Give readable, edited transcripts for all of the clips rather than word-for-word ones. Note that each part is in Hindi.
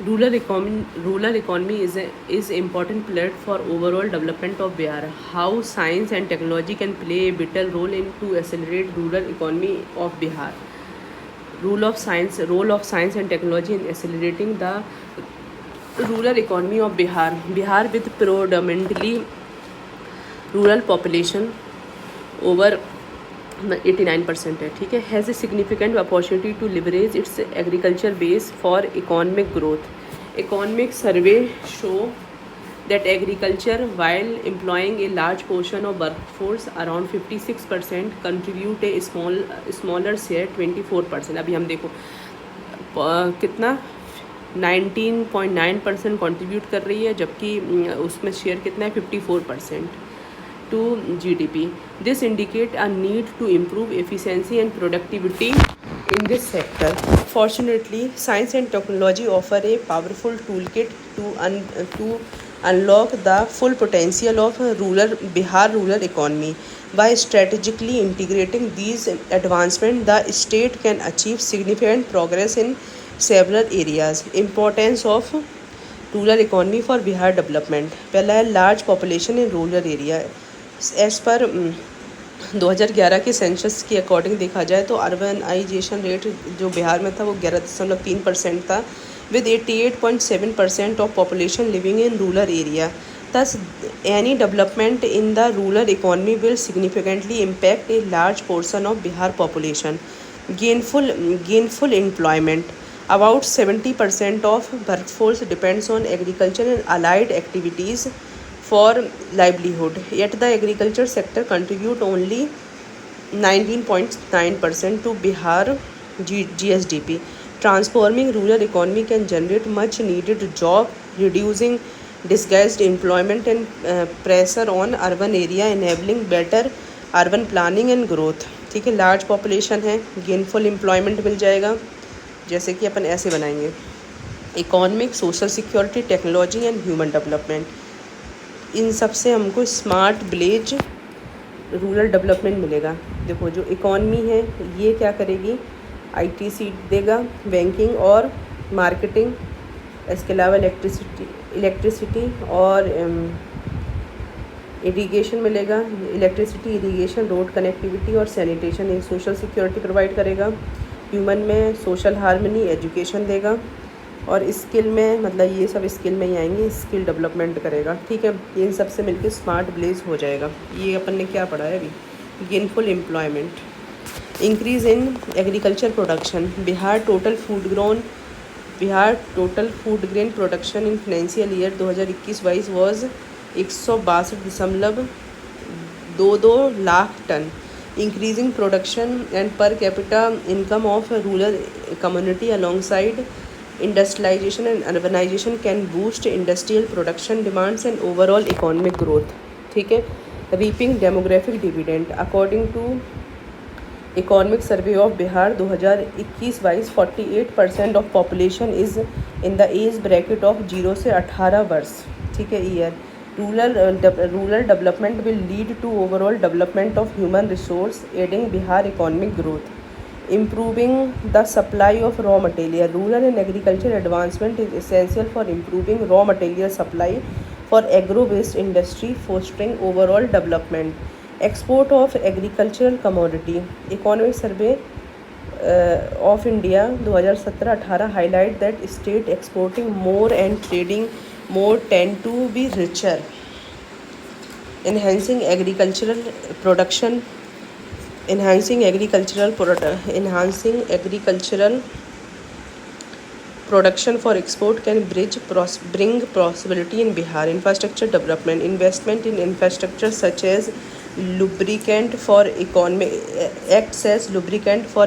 Rural economy is important pillar for overall development of Bihar. How science and technology can play a vital role in to accelerate rural economy of Bihar. Role of science and technology in accelerating the rural economy of Bihar. Bihar with predominantly rural population over 89% है, ठीक है, has a significant opportunity to leverage its agriculture base for economic growth. Economic survey show that agriculture, while employing a large portion of workforce around 56%, contribute a smaller share 24%. अभी हम देखो कितना 19.9% कंट्रीब्यूट कर रही है, जबकि उसमें शेयर कितना है 54% to GDP. This indicate a need to improve efficiency and productivity in this sector. Fortunately, science and technology offer a powerful toolkit to unlock the full potential of Bihar rural economy. By strategically integrating these advancements, the state can achieve significant progress in several areas. Importance of rural economy for Bihar development. पहला है large population in rural area. As per 2011 के सेंसस के अकॉर्डिंग देखा जाए तो अर्बनाइजेशन रेट जो बिहार में था वो 11.3% था, with 88.7% of population living in rural area. Thus, any development in the rural economy will significantly impact a large portion of Bihar population. Gainful employment. About 70% of workforce depends on agriculture and allied activities for livelihood. Yet the agriculture sector contribute only 19.9% to Bihar GSDP. Transforming rural economy can generate much needed job, reducing disguised employment and pressure on urban area, enabling better urban planning and growth. ठीक है, लार्ज पॉपुलेशन है, गेनफुल एम्प्लॉयमेंट मिल जाएगा. जैसे कि अपन ऐसे बनाएंगे economic, social security, technology and human development. इन सब से हमको स्मार्ट विलेज रूरल डेवलपमेंट मिलेगा. देखो जो इकॉनमी है ये क्या करेगी, आईटी सीट देगा, बैंकिंग और मार्केटिंग, इसके अलावा इलेक्ट्रिसिटी और इरीगेशन मिलेगा. इलेक्ट्रिसिटी, इरीगेशन, रोड कनेक्टिविटी और सैनिटेशन. एक सोशल सिक्योरिटी प्रोवाइड करेगा. ह्यूमन में सोशल हार्मनी, एजुकेशन देगा. और स्किल में मतलब ये सब स्किल में ही आएंगे, स्किल डेवलपमेंट करेगा. ठीक है, इन सब से मिलकर स्मार्ट विलेज हो जाएगा. ये अपन ने क्या पढ़ा है अभी, gainful employment. Increase in agriculture production. Bihar total food grain production in financial year 2021-22 was 162.22 lakh ton. Increasing production and per capita income of rural community alongside industrialization and urbanization can boost industrial production demands and overall economic growth. ठीक है, reaping demographic dividend. According to economic survey of Bihar 2021-22, 48% of population is in the age bracket of 0 से 18 वर्ष. ठीक है, year. Rural development will lead to overall development of human resource, aiding Bihar economic growth. Improving the supply of raw material. Rural and agriculture advancement is essential for improving raw material supply for agro-based industry, fostering overall development. Export of agricultural commodity. Economic survey of India 2017-18 highlight that state exporting more and trading more tend to be richer. Enhancing agricultural production for export can bring prosperity in Bihar. Infrastructure development. Investment in infrastructure such as lubricant for economy acts as lubricant for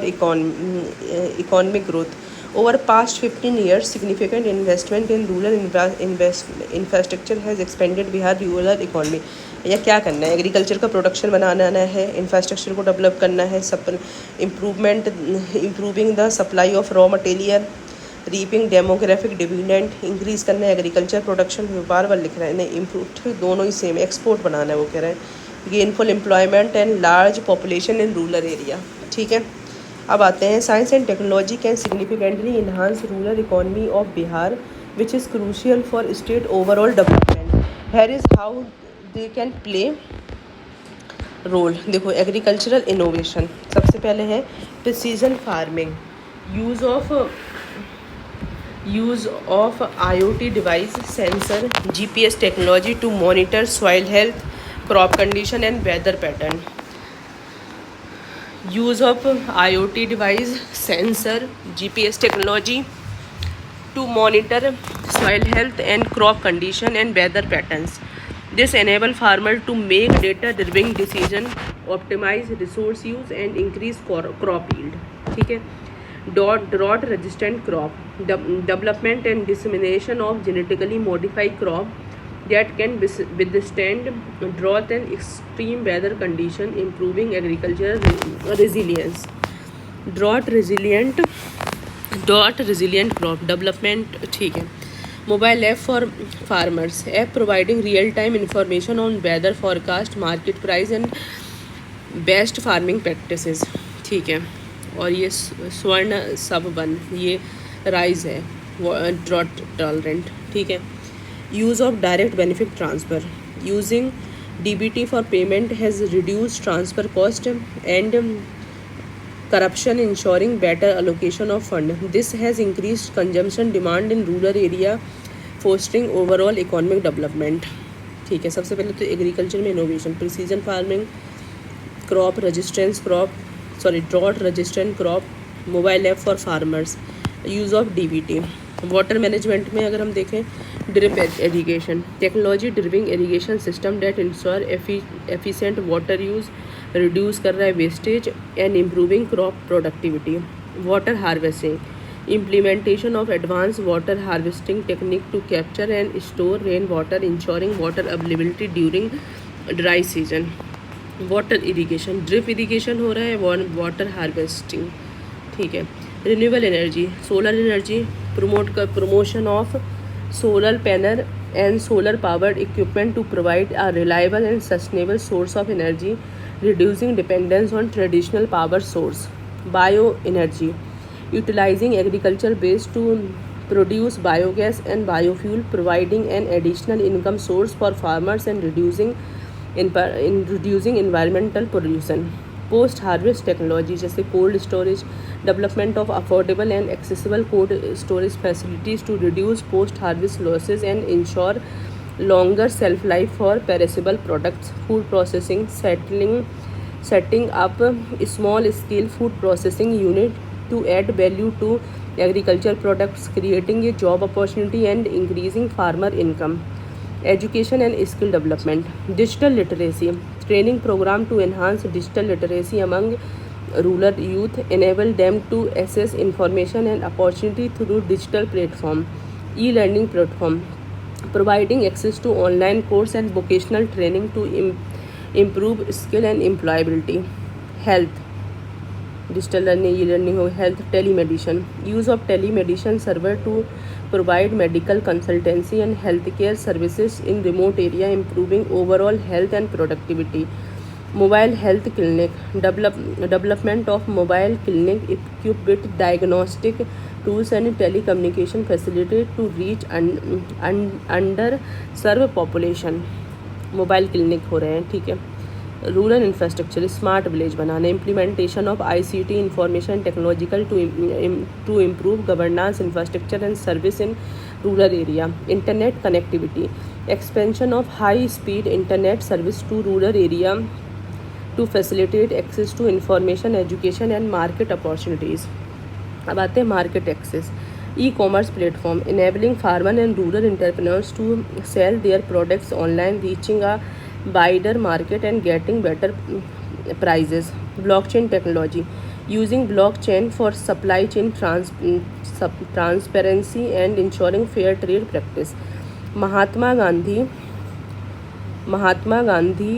economic growth. Over past 15 years, significant investment in rural infrastructure has expanded Bihar rural economy. या क्या करना है, एग्रीकल्चर का प्रोडक्शन बनाना है, इंफ्रास्ट्रक्चर को डेवलप करना है, सब improving the supply of raw material, reaping demographic dividend, increase करना है एग्रीकल्चर प्रोडक्शन. बार बार लिख रहा है, नहीं इम्प्रूव, दोनों ही सेम. एक्सपोर्ट बनाना है वो कह रहा है. Gainful employment and large population in rural area. ठीक है, अब आते हैं science and technology can significantly enhance rural economy of Bihar. which is crucial for state overall development. Here is how they can play role. देखो एग्रीकल्चरल इनोवेशन सबसे पहले है precision farming, use of IoT device, sensor, GPS technology to monitor soil health, crop condition and weather pattern. Use of IoT device, sensor, GPS technology to monitor soil health and crop condition and weather patterns. This enable farmer to make data-driven decision, optimize resource use and increase crop yield. ठीक है. Drought resistant crop, development and dissemination of genetically modified crop that can withstand drought and extreme weather condition, improving agricultural resilience. Drought resilient crop development. ठीक है. Mobile app for farmers, app providing real time information on whether forecast, market price and best farming practices. ठीक है. और ये स्वर्ण सब1, ये राइज है, ड्रॉट टॉलरेंट. ठीक है. Use of direct benefit transfer, using DBT for payment has reduce transfer cost and corruption, ensuring better allocation of fund. This has increased consumption demand in rural area, fostering overall economic development. ठीक है. सबसे पहले तो एग्रीकल्चर में innovation, precision farming, crop resistance drought resistant crop, mobile app for farmers, use of DBT. Water management में अगर हम देखें, drip irrigation, technology driving irrigation system that ensure efficient water use, reduce कर रहा है wastage and improving crop productivity. Water harvesting, implementation of advance water harvesting technique to capture and store rain water, ensuring water availability during dry season. Water irrigation, drip irrigation हो रहा है, वाटर हार्वेस्टिंग. ठीक है. Renewable energy, solar energy, promotion of solar panel and solar powered equipment to provide a reliable and sustainable source of energy, reducing dependence on traditional power source. Bioenergy, utilizing agriculture waste to produce biogas and biofuel, providing an additional income source for farmers and reducing environmental pollution. Post harvest technology जैसे cold storage, development of affordable and accessible cold storage facilities to reduce post harvest losses and ensure longer shelf life for perishable products. Food processing, setting up small scale food processing unit to add value to agriculture products, creating a job opportunity and increasing farmer income. Education and skill development, digital literacy, training program to enhance digital literacy among rural youth, enable them to access information and opportunity through digital platform, e-learning platform, providing access to online course and vocational training to improve skill and employability. Health, digital learning, e-learning हो. Health, telemedicine, use of telemedicine server to provide medical consultancy and healthcare services in remote area, improving overall health and productivity. Mobile health clinic, development of mobile clinic equipped with diagnostic tools and telecommunication facility to reach underserved population. Mobile clinic हो रहे हैं. ठीक है. रूरल इंफ्रास्ट्रक्चर, स्मार्ट विलेज बनाना, implementation of ICT information technological to improve governance infrastructure and service in rural area. Internet connectivity, expansion of high speed internet service to rural area to facilitate access to information, education and market opportunities. अब आते हैं market access. E-commerce platform, enabling farmer and rural entrepreneurs to sell their products online, reaching a wider market and getting better prices. Blockchain technology, using blockchain for supply chain transparency and ensuring fair trade practice. Mahatma Gandhi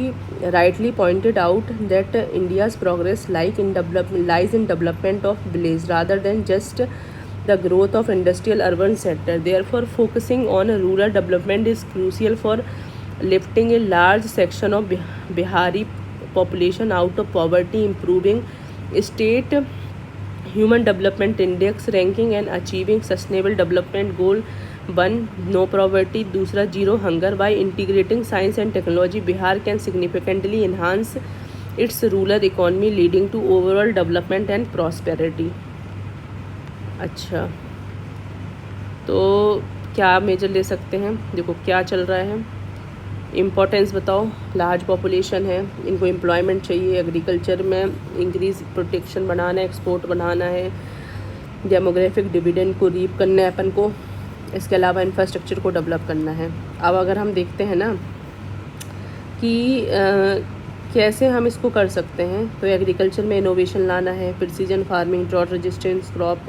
rightly pointed out that India's progress lies in development of village rather than just the growth of industrial urban sector. Therefore, focusing on rural development is crucial for lifting a large section of Bihari population out of poverty, improving state human development index ranking and achieving sustainable development goal one, no poverty, दूसरा zero hunger. By integrating science and technology Bihar can significantly enhance its rural economy leading to overall development and prosperity. अच्छा, तो क्या मेजर ले सकते हैं? देखो क्या चल रहा है, इम्पोर्टेंस बताओ. लार्ज पॉपुलेशन है, इनको एम्प्लॉयमेंट चाहिए, एग्रीकल्चर में इंक्रीज प्रोटेक्शन बनाना है, एक्सपोर्ट बनाना है, डेमोग्राफिक डिविडेंड को रीप करना है अपन को, इसके अलावा इंफ्रास्ट्रक्चर को डेवलप करना है. अब अगर हम देखते हैं ना कि कैसे हम इसको कर सकते हैं, तो एग्रीकल्चर में इनोवेशन लाना है, precision farming, drought resistance crop,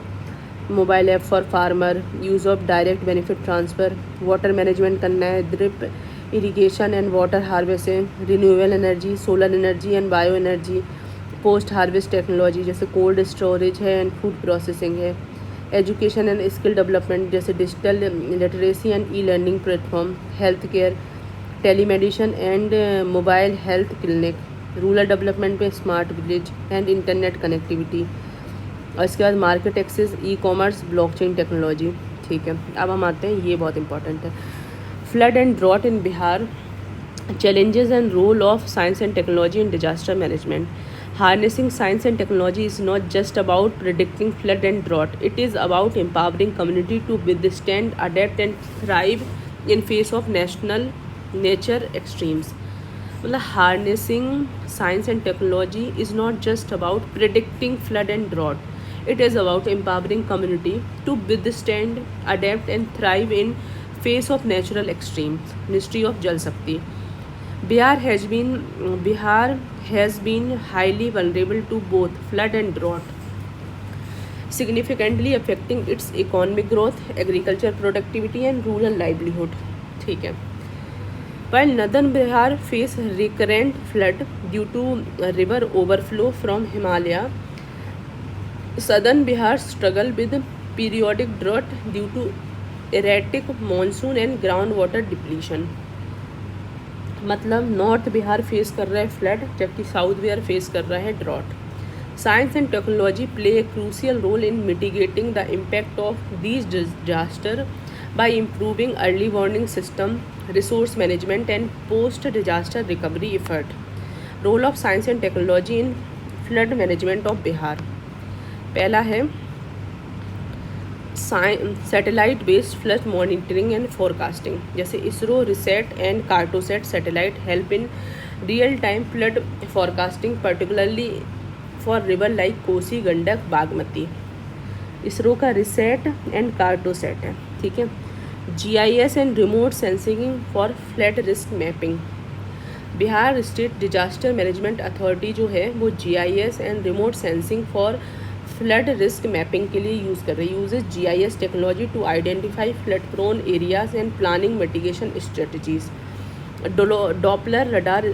mobile app for farmer, use of direct benefit transfer, water management करना है, drip irrigation and water harvesting, renewable energy, solar energy and bio energy, post harvest technology जैसे कोल्ड स्टोरेज है एंड फूड प्रोसेसिंग है, एजुकेशन एंड स्किल डेवलपमेंट जैसे digital literacy and e learning platform, health care, telemedicine and mobile health clinic, rural development पे smart village and internet connectivity, और इसके बाद market access, e commerce, blockchain technology. ठीक है, अब हम आते हैं, ये बहुत इंपॉर्टेंट है. Flood and drought in Bihar, challenges and role of science and technology in disaster management. Harnessing science and technology is not just about predicting flood and drought. It is about empowering community to withstand, adapt and thrive in face of national nature extremes. मतलब harnessing science and technology is not just about predicting flood and drought. It is about empowering community to withstand, adapt and thrive in face of natural extremes. Ministry of Jal Shakti. Bihar has been highly vulnerable to both flood and drought, significantly affecting its economic growth, agriculture productivity and rural livelihood. ठीक है. While northern Bihar face recurrent flood due to river overflow from Himalaya, southern Bihar struggle with periodic drought due to erratic monsoon and groundwater depletion. मतलब नॉर्थ बिहार फेस कर रहा है फ्लड, जबकि साउथ बिहार फेस कर रहा है drought. Science and technology play a crucial role in mitigating the impact of these disaster by improving early warning system, resource management and post disaster recovery effort. Role of science and technology in flood management of Bihar. पहला है satellite based flood monitoring and forecasting, जैसे ISRO, RISAT and Cartosat satellite help in real time flood forecasting, particularly for river like Kosi, Gandak, Bagmati. ISRO का रिसेट एंड कार्टोसेट है. ठीक है. GIS and remote sensing for flood risk mapping. Bihar state disaster management authority जो है वो GIS and remote sensing for flood risk mapping के लिए यूज़ कर रही है. Uses GIS technology to identify flood prone areas and planning mitigation strategies. Doppler radar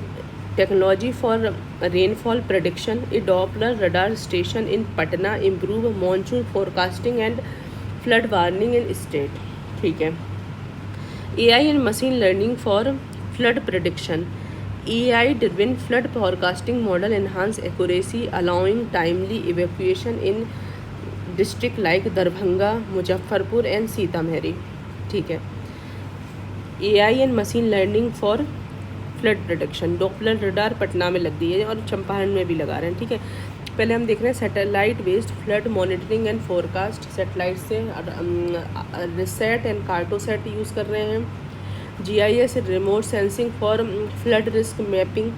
technology for rainfall prediction. A Doppler radar station in Patna improve monsoon forecasting and flood warning in state. ठीक है. AI and machine learning for flood prediction. AI driven flood forecasting model enhance accuracy, allowing timely evacuation in district like Darbhanga, Muzaffarpur and Sitamarhi. ठीक है. AI and machine learning for flood production. Doppler radar Patna में लग गई है और चंपारण में भी लगा रहे हैं. ठीक है. पहले हम देख रहे हैं satellite based flood monitoring and forecast. Satellite से रिसेट एंड कार्टोसेट यूज़ कर रहे हैं. GIS remote sensing for flood risk mapping.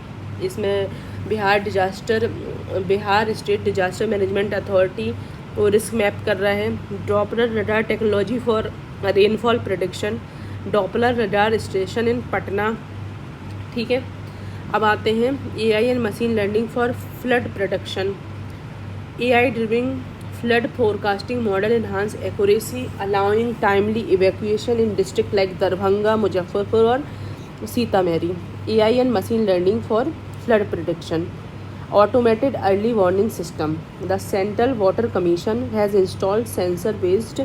इसमें Bihar state disaster management authority वो रिस्क मैप कर रहा है. Doppler radar technology for rainfall prediction. Doppler radar station in Patna. ठीक है. अब आते हैं AI and machine learning for flood production. AI driving flood forecasting model enhance accuracy, allowing timely evacuation in district like Darbhanga, Muzaffarpur और Sitamarhi. AI and machine learning for flood prediction. Automated early warning system. The Central Water Commission has installed sensor-based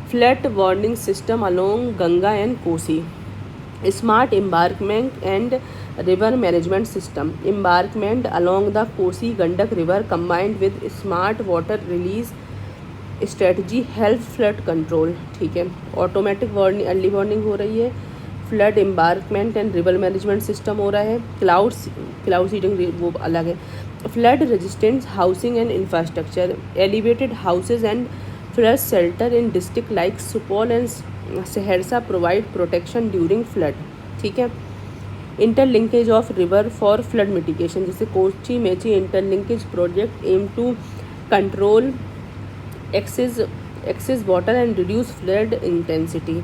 flood warning system along Ganga and Kosi. Smart embankment and river management system. Embankment along the Kosi Gandak river combined with smart water release strategy help flood control, ठीक है। ऑटोमेटिक वार्निंग, अर्ली वार्निंग हो रही है। Flood embankment and river management system हो रहा है। क्लाउड सीडिंग वो अलग है। Flood resistance housing and infrastructure, elevated houses and flood shelter in district like Supaul and Saharsa provide protection during flood, ठीक है। Interlinkage of river for flood mitigation, जैसे Kochi Mechi interlinkage project aim to control excess water and reduce flood intensity.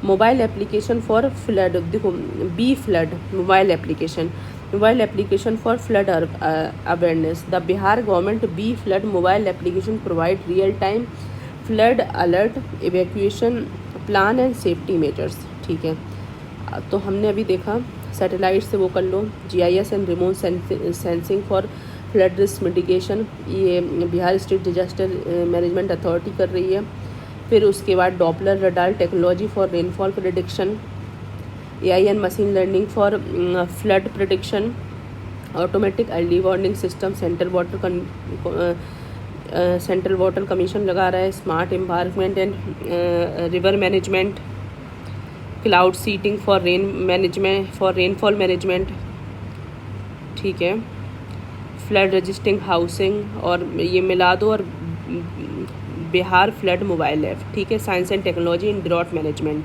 Mobile application for flood, देखो B flood mobile application for flood awareness. The Bihar government B flood mobile application provide real time flood alert, evacuation plan and safety measures, ठीक है। तो हमने अभी देखा सैटेलाइट से वो कर लो, GIS and remote sensing for flood risk mitigation, ये Bihar state disaster management authority कर रही है। फिर उसके बाद Doppler radar technology for rainfall prediction, AI and machine learning for flood prediction, automatic early warning system, central water commission लगा रहा है। Smart embankment and river management, cloud seeding for rainfall management, ठीक है। फ्लड रजिस्टिंग हाउसिंग, और ये मिला दो, और बिहार फ्लड मोबाइल ऐप, ठीक है। Science and technology in drought management,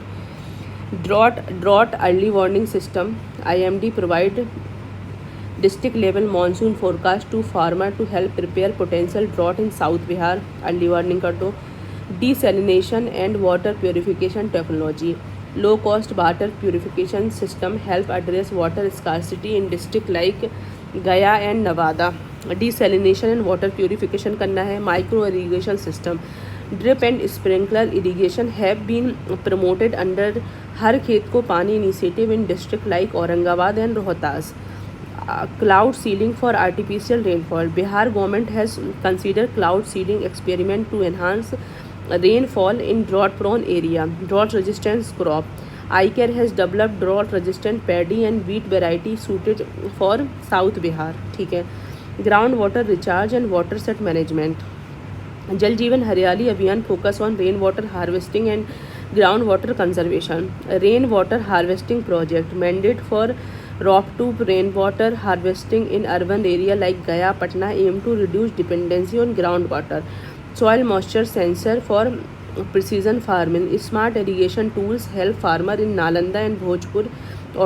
drought early warning system, IMD provide district level monsoon forecast to farmer to help prepare potential drought in south Bihar, early warning कर दो। Desalination and water purification technology, low cost water purification system help address water scarcity in district like Gaya and Nawada. Desalination and water purification करना है। Micro irrigation system, drip and sprinkler irrigation have been promoted under Har Khet Ko Pani initiative in district like Aurangabad and Rohtas. Cloud seeding for artificial rainfall, Bihar government has consider cloud seeding experiment to enhance rainfall in drought prone area, drought resistant crop. ICARE has developed drought resistant paddy and wheat variety suited for South Bihar, ठीक है। Ground water recharge and watershed management, Jal Jeevan Hariyali Abhiyan focus on rain water harvesting and ground water conservation. Rain water harvesting project mandate for rooftop rain water harvesting in urban area like Gaya Patna aim to reduce dependency on ground water. Soil moisture sensor for precision farming, smart irrigation tools help farmer in Nalanda and Bhojpur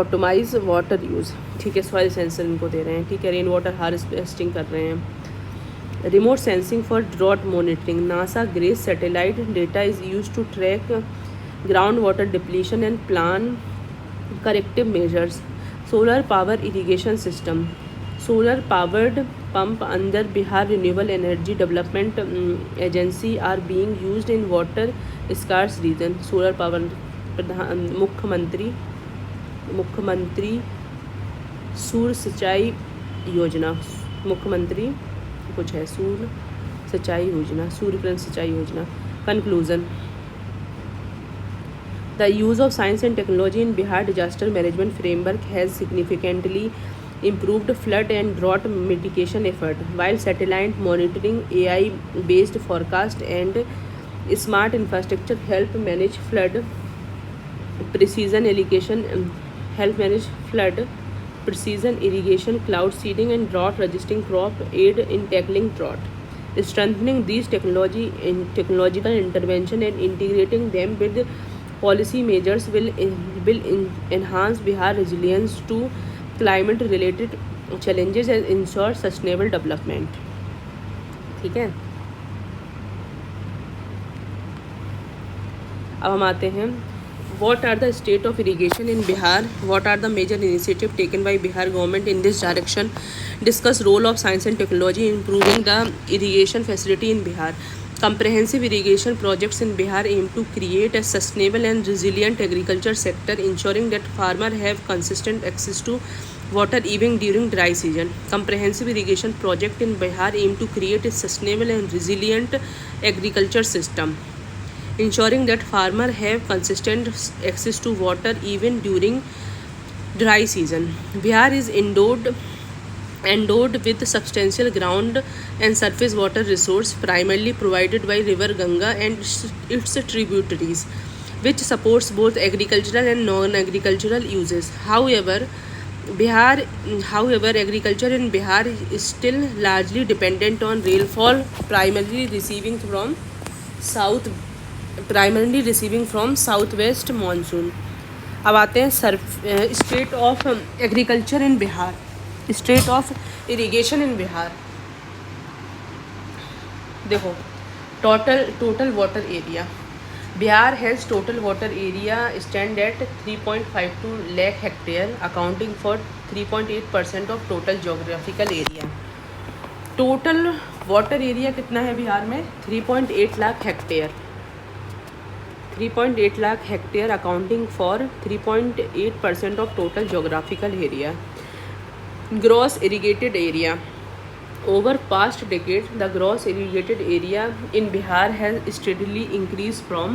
optimize water use, ठीक है। सॉइल सेंसर इनको दे रहे हैं, ठीक है। रेन वाटर हार्वेस्टिंग कर रहे हैं। Remote sensing for drought monitoring, NASA GRACE satellite data is use to track ground water depletion and plan corrective measures. Solar power irrigation system, solar powered pump under Bihar Renewable Energy Development Agency are being used in water scarce region. Solar power मुख्यमंत्री सूर्य सिंचाई योजना, मुख्यमंत्री कुछ है सूर्य सिंचाई योजना, सूर्यकिरण सिंचाई योजना। Conclusion, the use of science and technology in Bihar disaster management framework has significantly improved flood and drought mitigation effort, while satellite monitoring, AI based forecast and smart infrastructure help manage flood precision irrigation, cloud seeding and drought resisting crop aid in tackling drought. Strengthening these technological intervention and integrating them with policy measures will enhance Bihar resilience to climate related challenges and ensure sustainable development, ठीक है। अब हम आते हैं, what are the state of irrigation in Bihar, what are the major initiative taken by Bihar government in this direction, discuss role of science and technology in improving the irrigation facility in Bihar. Comprehensive irrigation projects in Bihar aim to create a sustainable and resilient agriculture sector, ensuring that farmers have consistent access to water even during dry season. Comprehensive irrigation project in Bihar aim to create a sustainable and resilient agriculture system, ensuring that farmers have consistent access to water even during dry season. Bihar is endowed endowed with substantial ground and surface water resource primarily provided by river Ganga and its tributaries, which supports both agricultural and non-agricultural uses. Bihar, agriculture in Bihar is still largely dependent on rainfall, south, primarily receiving from southwest monsoon. अब आते हैं state of agriculture in Bihar, state of irrigation in Bihar. देखो, total water area. Bihar has total water area stand at 3.52 lakh hectare accounting for 3.8% of total geographical area. Total water area कितना है बिहार में? 3.8 lakh hectare. 3.8 lakh hectare accounting for 3.8% of total geographical area. Gross irrigated area. Over past decade, the gross irrigated area in Bihar has steadily increased from,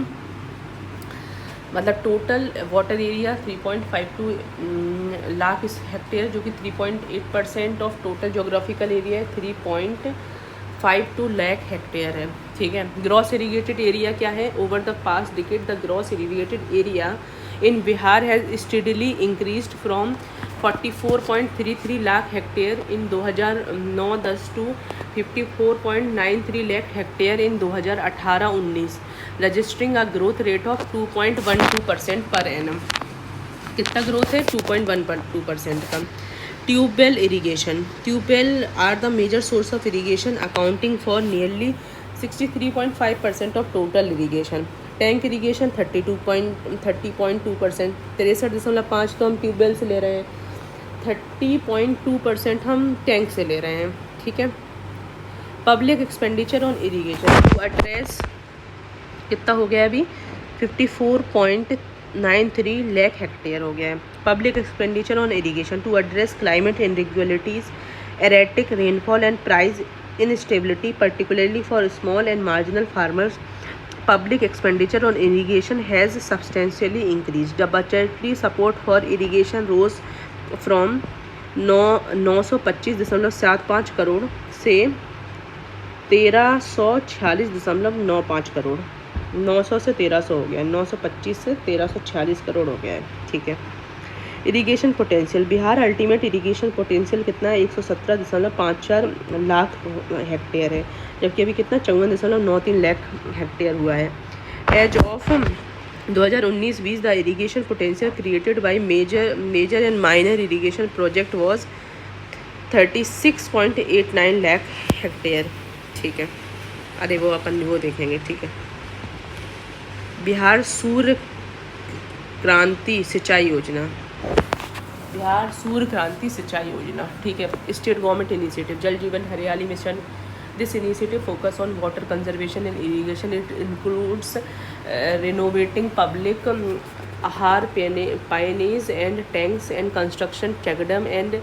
मतलब total water area 3.52 lakh hectare जो कि 3.8% ऑफ टोटल जोग्राफिकल एरिया है, 3.52 लाख हेक्टेयर है. ठीक है. ग्रॉस इरीगेटेड एरिया क्या है? Over the past decade the gross irrigated area in Bihar has steadily increased from 44.33 lakh hectare in 2009-10 to 54.93 lakh hectare in 2018-19, registering a growth rate of 2.12% per annum. कितना ग्रोथ है? 2.12% का. Tube well irrigation. Tube well are the major source of irrigation accounting for nearly 63.5% of total irrigation. Tank irrigation 30.2%. 63.5 तो हम ट्यूबवेल से ले रहे हैं, 30.2% हम टैंक से ले रहे हैं. ठीक है. Public expenditure on irrigation to address कितना हो गया अभी? 54.93 लाख हेक्टेयर हो गया है. Public expenditure on irrigation to address climate irregularities, erratic rainfall and price instability, particularly for small and marginal farmers. Public expenditure on irrigation has substantially increased. The budgetary support for irrigation rose from 925.75 crore से 1346.95 करोड़. 900 से 1300 हो गया, 925 से 1346 करोड़ हो गया है. ठीक है. Irrigation potential. Bihar ultimate irrigation potential कितना है? 117.54 लाख हेक्टेयर है, जबकि अभी कितना 54.93 लाख हेक्टेयर हुआ है. As of 2019-20 the irrigation potential created by major and minor irrigation project was 36.89 lakh hectare. ठीक है. अरे वो अपन वो देखेंगे. ठीक है. बिहार सूर्य क्रांति सिंचाई योजना. बिहार सूर्य क्रांति सिंचाई योजना. ठीक है. State government initiative. Jal Jeevan Hariyali mission. This initiative focus on water conservation and irrigation. It includes renovating public ahar pynes and tanks and construction check dam and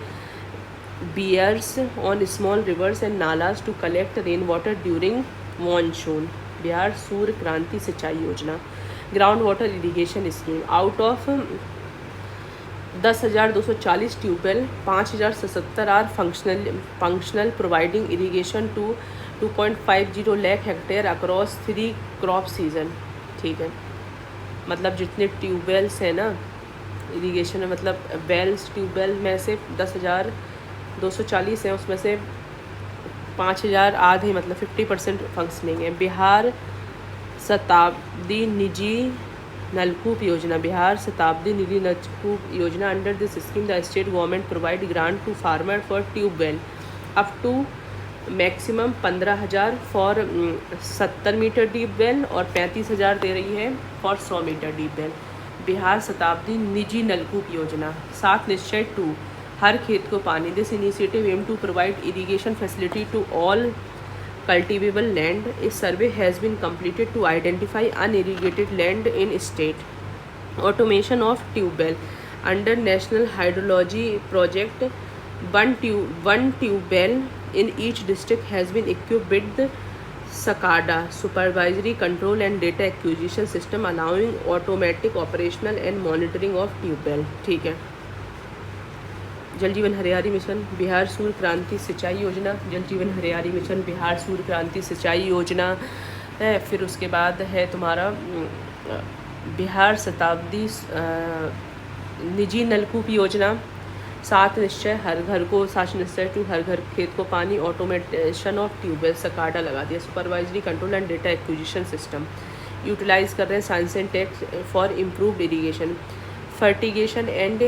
weirs on small rivers and nalas to collect rain water during monsoon. Bihar Surya Kranti Sinchai Yojana. Ground water irrigation scheme. Out of 10,240 tubewell, 5,070 are functional providing irrigation to 2.50 lakh hectare across 3 crop season. ठीक है. मतलब जितने ट्यूबवेल्स हैं ना इरीगेशन में, मतलब वेल्स ट्यूबवेल में से 10,240 हैं, उसमें से 5,000 आधे मतलब 50% फंक्शनिंग है. बिहार शताब्दी निजी नलकूप योजना. बिहार शताब्दी Nidhi Nalkoop Yojana. Under this scheme the state government provide grant to farmer for tube well up to maximum 15,000 for 70 metre deep well और 35,000 दे रही है for 100 metre deep well. Bihar Shatabdi Niji नलकूप योजना. 7 निश्चय 2 हर Khet Ko Pani. This initiative aim to provide irrigation facility to all cultivable land. A survey has been completed to identify unirrigated land in state. Automation of tube well. Under National Hydrology Project, one tube well in each district has been equipped with SCADA supervisory control and data acquisition system allowing automatic operational and monitoring of tube well. ठीक है. जल जीवन हरियाली मिशन, बिहार सूर्य क्रांति सिंचाई योजना, जल जीवन हरियाली मिशन, बिहार सूर्य क्रांति सिंचाई योजना है। फिर उसके बाद है तुम्हारा बिहार शताब्दी निजी नलकूप योजना, 7 निश्चय हर घर को, 7 निश्चय टू हर घर खेत को पानी, ऑटोमेटेशन ऑफ ट्यूबवेल, सकाडा लगा दिया, supervisory control and data acquisition system utilise कर रहे हैं, science and tech for improved irrigation, fertigation and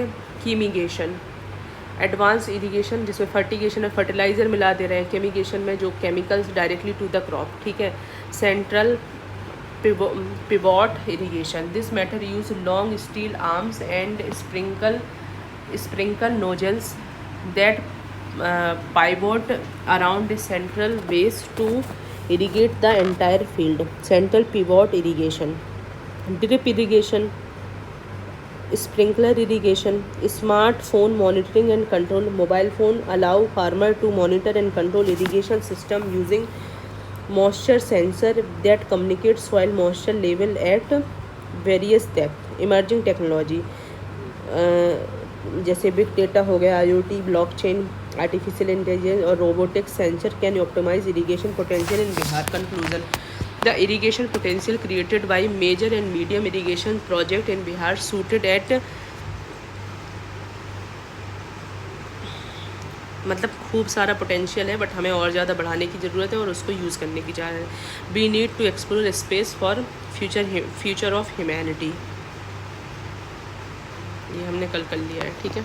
chemigation, advance irrigation जिसमें फर्टिगेशन में फर्टिलाइज़र मिला दे रहे हैं, केमिगेशन में जो chemicals directly to the crop, ठीक है, central pivot irrigation, this matter use long steel arms and sprinkle nozzles that pivot around the central base to irrigate the entire field, central pivot irrigation, drip irrigation, sprinkler irrigation, smartphone monitoring and control, mobile phone allow farmer to monitor and control irrigation system using moisture sensor that communicate soil moisture level at various depth, emerging technology जैसे बिग डेटा हो गया, IoT, ब्लॉकचेन, आर्टिफिशियल इंटेलिजेंस और robotics sensor can optimise irrigation potential in Bihar. Conclusion, the irrigation potential created by major and medium irrigation project in Bihar stood at, मतलब खूब सारा पोटेंशियल है बट हमें और ज़्यादा बढ़ाने की ज़रूरत है और उसको यूज़ करने की जा रही है। We need to explore space for future of humanity, ये हमने कल कर लिया है, ठीक है।